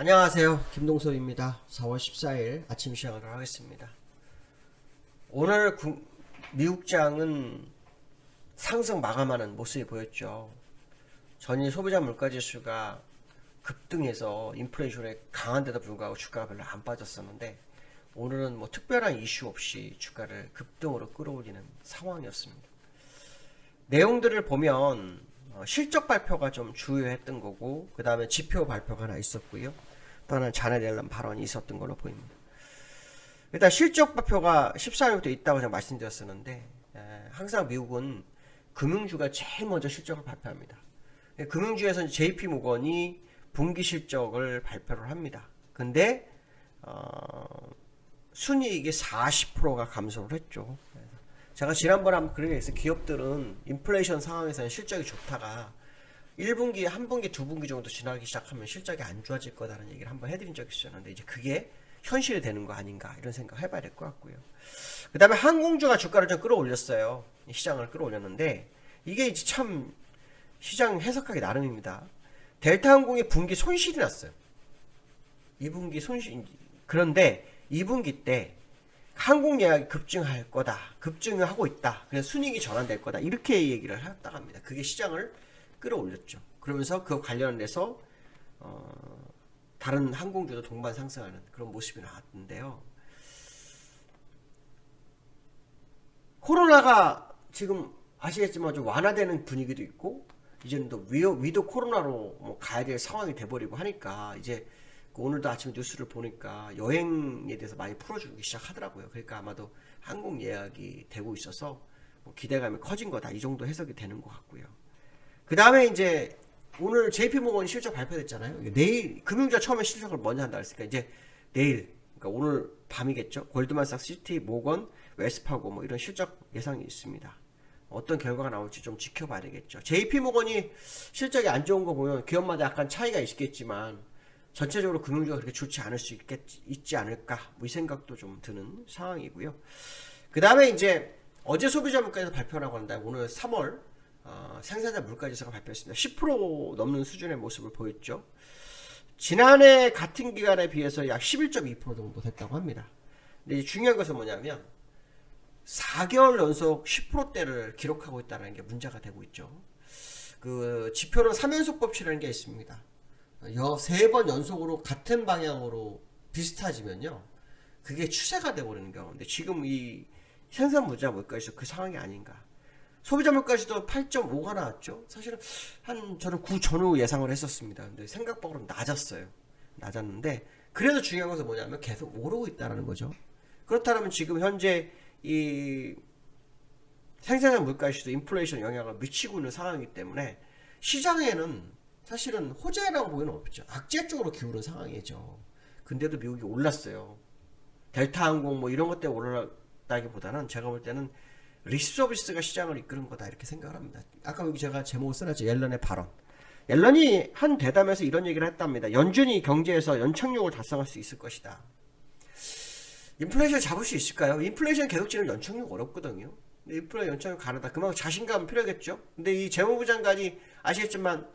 안녕하세요. 김동섭입니다. 4월 14일 아침 시작을 하겠습니다. 오늘 미국장은 상승 마감하는 모습이 보였죠. 전일 소비자 물가지수가 급등해서 인플레이션에 강한데도 불구하고 주가가 별로 안 빠졌었는데 오늘은 뭐 특별한 이슈 없이 주가를 급등으로 끌어올리는 상황이었습니다. 내용들을 보면 실적 발표가 좀 주요했던 거고 그 다음에 지표 발표가 하나 있었고요. 또 하나는 자넷 옐런 발언이 있었던 걸로 보입니다. 일단 실적 발표가 14일부터 있다고 제가 말씀드렸었는데 항상 미국은 금융주가 제일 먼저 실적을 발표합니다. 금융주에서는 JP 모건이 분기 실적을 발표를 합니다. 근데 순이익이 40%가 감소를 했죠. 제가 지난번에 한번 그런 게 있어요. 기업들은 인플레이션 상황에서는 실적이 좋다가 1분기, 한 분기, 두 분기 정도 지나기 시작하면 실적이 안 좋아질 거다라는 얘기를 한번 해드린 적이 있었는데 이제 그게 현실이 되는 거 아닌가 이런 생각 해봐야 될 것 같고요. 그 다음에 항공주가 주가를 좀 끌어올렸어요. 시장을 끌어올렸는데 이게 이제 참 시장 해석하기 나름입니다. 델타항공이 분기 손실이 났어요. 2분기 손실. 그런데 2분기 때 항공 예약이 급증할 거다. 급증을 하고 있다. 그래서 순이익이 전환될 거다. 이렇게 얘기를 했다고 합니다. 그게 시장을 끌어올렸죠. 그러면서 그 관련해서 다른 항공주도 동반 상승하는 그런 모습이 나왔는데요. 코로나가 지금 아시겠지만 좀 완화되는 분위기도 있고 이제는 또 위도 코로나로 뭐 가야 될 상황이 돼버리고 하니까 이제 오늘도 아침에 뉴스를 보니까 여행에 대해서 많이 풀어주기 시작하더라고요. 그러니까 아마도 항공 예약이 되고 있어서 뭐 기대감이 커진 거다. 이 정도 해석이 되는 것 같고요. 그 다음에 이제 오늘 JP모건이 실적 발표됐잖아요. 내일 금융주가 처음에 실적을 먼저 한다 그랬으니까 이제 내일 그러니까 오늘 밤이겠죠. 골드만삭스, 시티, 모건, 웰스파고 뭐 이런 실적 예상이 있습니다. 어떤 결과가 나올지 좀 지켜봐야 되겠죠. JP모건이 실적이 안 좋은 거 보면 기업마다 약간 차이가 있겠지만 전체적으로 금융주가 그렇게 좋지 않을 수 있지 않을까 뭐 이 생각도 좀 드는 상황이고요. 그 다음에 이제 어제 소비자 물가에서 발표라고 하는데 오늘 3월 생산자 물가지수가 발표했습니다. 10% 넘는 수준의 모습을 보였죠. 지난해 같은 기간에 비해서 약 11.2% 정도 됐다고 합니다. 근데 이제 중요한 것은 뭐냐면 4개월 연속 10%대를 기록하고 있다는 게 문제가 되고 있죠. 그 지표는 3연속 법칙이라는 게 있습니다. 3번 연속으로 같은 방향으로 비슷해지면요 그게 추세가 돼버리는 경우인데 지금 이 생산자 물가에서 그 상황이 아닌가. 소비자 물가지수도 8.5가 나왔죠. 사실은 저는 9 전후 예상을 했었습니다. 근데 생각보다 낮았는데 그래도 중요한 것은 뭐냐면 계속 오르고 있다는 거죠. 그렇다면 지금 현재 이 생산자 물가지수도 인플레이션 영향을 미치고 있는 상황이기 때문에 시장에는 사실은 호재라고 보기는 없죠. 악재 쪽으로 기울은 상황이죠. 근데도 미국이 올랐어요. 델타항공 뭐 이런 것 때문에 올랐다기보다는 제가 볼 때는 립서비스가 시장을 이끄는 거다 이렇게 생각을 합니다. 아까 여기 제가 제목을 써놨죠. 옐런의 발언. 옐런이 한 대담에서 이런 얘기를 했답니다. 연준이 경제에서 연착륙을 달성할 수 있을 것이다. 인플레이션 잡을 수 있을까요? 인플레이션 계속지는 연착륙 어렵거든요. 인플레이션 연착륙 가능하다. 그만큼 자신감 필요하겠죠. 근데 이 재무부 장관이 아시겠지만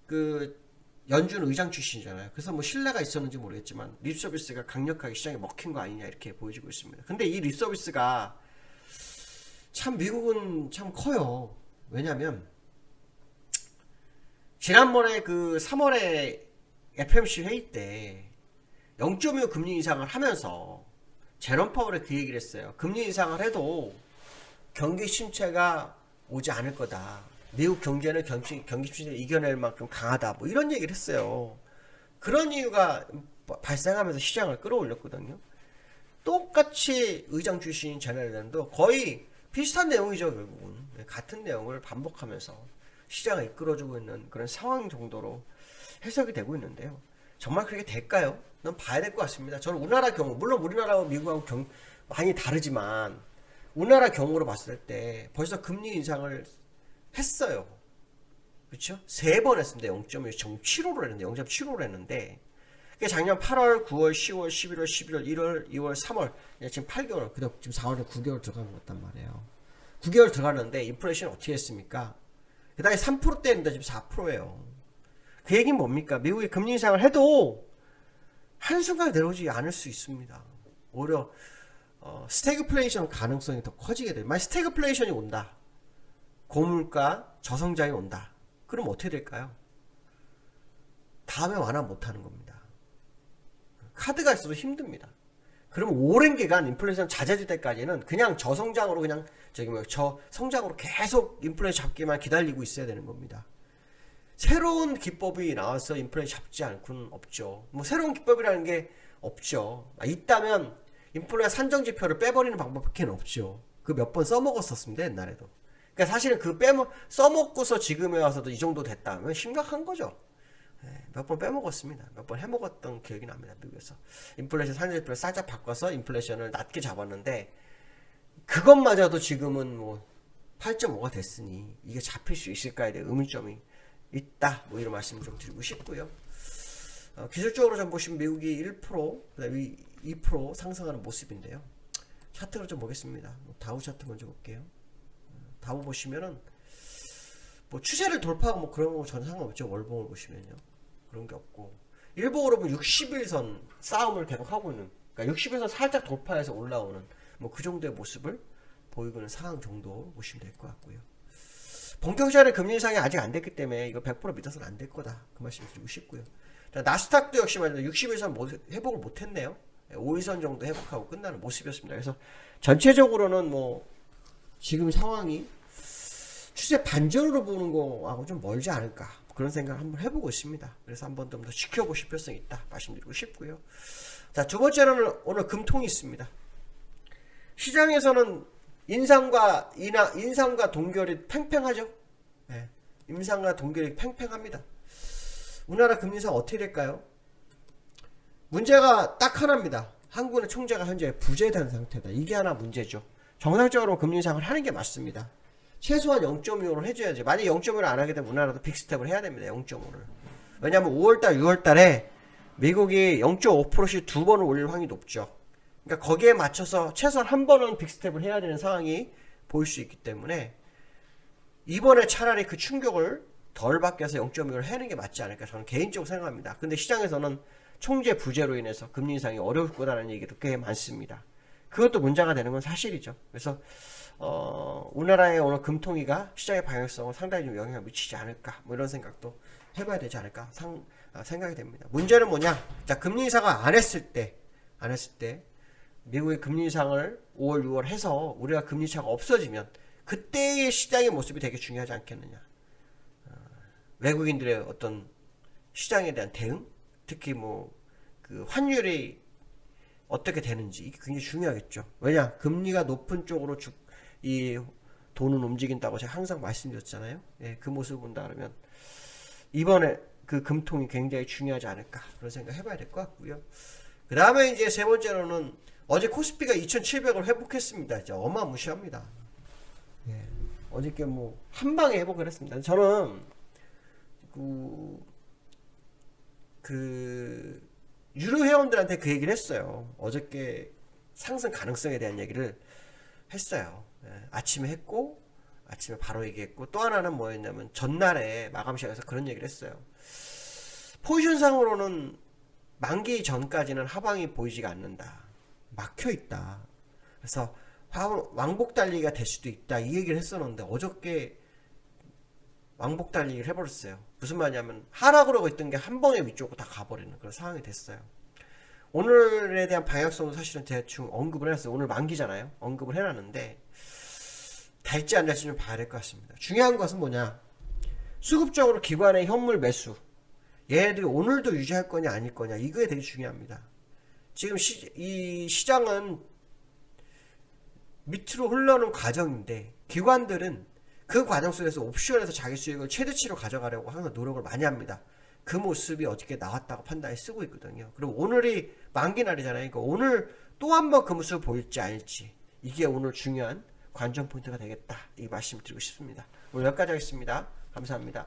그 연준 의장 출신이잖아요. 그래서 뭐 신뢰가 있었는지 모르겠지만 립서비스가 강력하게 시장에 먹힌 거 아니냐 이렇게 보여지고 있습니다. 근데 이 립서비스가 참 미국은 참 커요. 왜냐면 지난번에 그 3월에 FOMC 회의 때 0.25 금리 인상을 하면서 제롬 파월이 그 얘기를 했어요. 금리 인상을 해도 경기 침체가 오지 않을 거다. 미국 경제는 경기 침체를 이겨낼 만큼 강하다. 뭐 이런 얘기를 했어요. 그런 이유가 발생하면서 시장을 끌어올렸거든요. 똑같이 의장 출신인 제너럴 옐런도 거의 비슷한 내용이죠. 결국은 같은 내용을 반복하면서 시장을 이끌어주고 있는 그런 상황 정도로 해석이 되고 있는데요. 정말 그렇게 될까요? 넌 봐야 될 것 같습니다. 저는 우리나라 경우 물론 우리나라하고 미국하고 많이 다르지만 우리나라 경우로 봤을 때 벌써 금리 인상을 했어요. 그렇죠? 3번 했습니다. 0.75를 했는데 0.75를 했는데 작년 8월, 9월, 10월, 11월, 11월, 1월, 2월, 3월 지금 8개월, 그다음 지금 4월에 9개월 들어간 것 같단 말이에요. 9개월 들어갔는데 인플레이션 어떻게 했습니까? 그 다음에 3%대인데 지금 4%예요. 그 얘기는 뭡니까? 미국이 금리 인상을 해도 한순간에 내려오지 않을 수 있습니다. 오히려 스태그플레이션 가능성이 더 커지게 돼요. 만약 스태그플레이션이 온다, 고물가 저성장이 온다, 그럼 어떻게 될까요? 다음에 완화 못하는 겁니다. 카드가 있어도 힘듭니다. 그러면 오랜 기간 인플레이션 잦아질 때까지는 그냥 저성장으로 그냥 저성장으로 계속 인플레이션 잡기만 기다리고 있어야 되는 겁니다. 새로운 기법이 나와서 인플레이션 잡지 않고는 없죠. 뭐 새로운 기법이라는 게 없죠. 있다면 인플레이션 산정지표를 빼버리는 방법밖에 없죠. 그 몇 번 써먹었었습니다, 옛날에도. 그러니까 사실은 써먹고서 지금에 와서도 이 정도 됐다면 심각한 거죠. 몇 번 빼먹었습니다. 몇 번 해먹었던 기억이 납니다. 미국에서 인플레이션 산정지표를 살짝 바꿔서 인플레이션을 낮게 잡았는데, 그것마저도 지금은 뭐 8.5가 됐으니 이게 잡힐 수 있을까에 대해 의문점이 있다, 뭐 이런 말씀을 좀 드리고 싶고요. 기술적으로 좀 보시면 미국이 1%, 그다음에 2% 상승하는 모습인데요. 차트를 좀 보겠습니다. 다우 차트 먼저 볼게요. 다우 보시면은 뭐 추세를 돌파하고 뭐 그런 거 전혀 상관없죠. 월봉을 보시면요, 그런 게 없고, 일봉으로 보면 60일선 싸움을 계속 하고 있는, 그러니까 60일선 살짝 돌파해서 올라오는 뭐 그 정도의 모습을 보이고 있는 상황 정도 보시면 될 것 같고요. 본격적인 금리 인상이 아직 안 됐기 때문에 이거 100% 믿어서는 안 될 거다, 그 말씀 드리고 싶고요. 나스닥도 역시 말이죠, 60일선 회복을 못했네요. 5일선 정도 회복하고 끝나는 모습이었습니다. 그래서 전체적으로는 뭐 지금 상황이 추세 반전으로 보는 거하고 좀 멀지 않을까, 그런 생각을 한번 해보고 있습니다. 그래서 한번 좀 더 지켜보실 필요성이 있다 말씀드리고 싶고요. 자, 두 번째로는 오늘 금통이 있습니다. 시장에서는 인상과 동결이 팽팽하죠. 네, 인상과 동결이 팽팽합니다. 우리나라 금리 인상 어떻게 될까요? 문제가 딱 하나입니다. 한국의 총재가 현재 부재된 상태다. 이게 하나 문제죠. 정상적으로 금리 인상을 하는 게 맞습니다. 최소한 0.25를 해줘야지. 만약 0.5를 안 하게 되면 우리나라도 빅스텝을 해야 됩니다. 0.5를. 왜냐하면 5월달, 6월달에 미국이 0.5%씩 두 번을 올릴 확률이 높죠. 그러니까 거기에 맞춰서 최소한 한 번은 빅스텝을 해야 되는 상황이 보일 수 있기 때문에 이번에 차라리 그 충격을 덜 받게 해서 0.25를 해는 게 맞지 않을까, 저는 개인적으로 생각합니다. 근데 시장에서는 총재 부재로 인해서 금리 인상이 어려울 거다라는 얘기도 꽤 많습니다. 그것도 문제가 되는 건 사실이죠. 그래서 우리나라의 오늘 금통위가 시장의 방향성을 상당히 좀 영향을 미치지 않을까, 뭐 이런 생각도 해봐야 되지 않을까 생각이 됩니다. 문제는 뭐냐? 자, 금리 인상을 안 했을 때 미국의 금리 인상을 5월, 6월 해서 우리가 금리 차가 없어지면 그때의 시장의 모습이 되게 중요하지 않겠느냐. 외국인들의 어떤 시장에 대한 대응, 특히 뭐 그 환율이 어떻게 되는지 이게 굉장히 중요하겠죠. 왜냐, 금리가 높은 쪽으로 이 돈은 움직인다고 제가 항상 말씀드렸잖아요. 예, 그 모습을 본다 그러면 이번에 그 금통이 굉장히 중요하지 않을까, 그런 생각 해봐야 될 것 같고요. 그 다음에 이제 세 번째로는 어제 코스피가 2,700을 회복했습니다. 진짜 어마무시합니다. 예, 어저께 뭐 한 방에 회복을 했습니다. 저는 그 유료 회원들한테 그 얘기를 했어요. 어저께 상승 가능성에 대한 얘기를 했어요. 예, 아침에 했고, 아침에 바로 얘기했고, 또 하나는 뭐였냐면 전날에 마감 시장에서 그런 얘기를 했어요. 포지션상으로는 만기 전까지는 하방이 보이지가 않는다, 막혀있다. 그래서 왕복 달리기가 될 수도 있다, 이 얘기를 했었는데 어저께 왕복 달리기를 해버렸어요. 무슨 말이냐면 하락으로 있던 게 한 번에 위쪽으로 다 가버리는 그런 상황이 됐어요. 오늘에 대한 방향성도 사실은 대충 언급을 해놨어요. 오늘 만기잖아요. 언급을 해놨는데 될지 안 될지 좀 봐야 될 것 같습니다. 중요한 것은 뭐냐, 수급적으로 기관의 현물 매수, 얘네들이 오늘도 유지할 거냐 아닐 거냐, 이거에 되게 중요합니다. 지금 이 시장은 밑으로 흘러오는 과정인데 기관들은 그 과정 속에서 옵션에서 자기 수익을 최대치로 가져가려고 항상 노력을 많이 합니다. 그 모습이 어저께 나왔다고 판단해 쓰고 있거든요. 그리고 오늘이 만기 날이잖아요. 그러니까 오늘 또 한 번 그 모습을 보일지 아닐지, 이게 오늘 중요한 관전 포인트가 되겠다, 이 말씀 드리고 싶습니다. 오늘 여기까지 하겠습니다. 감사합니다.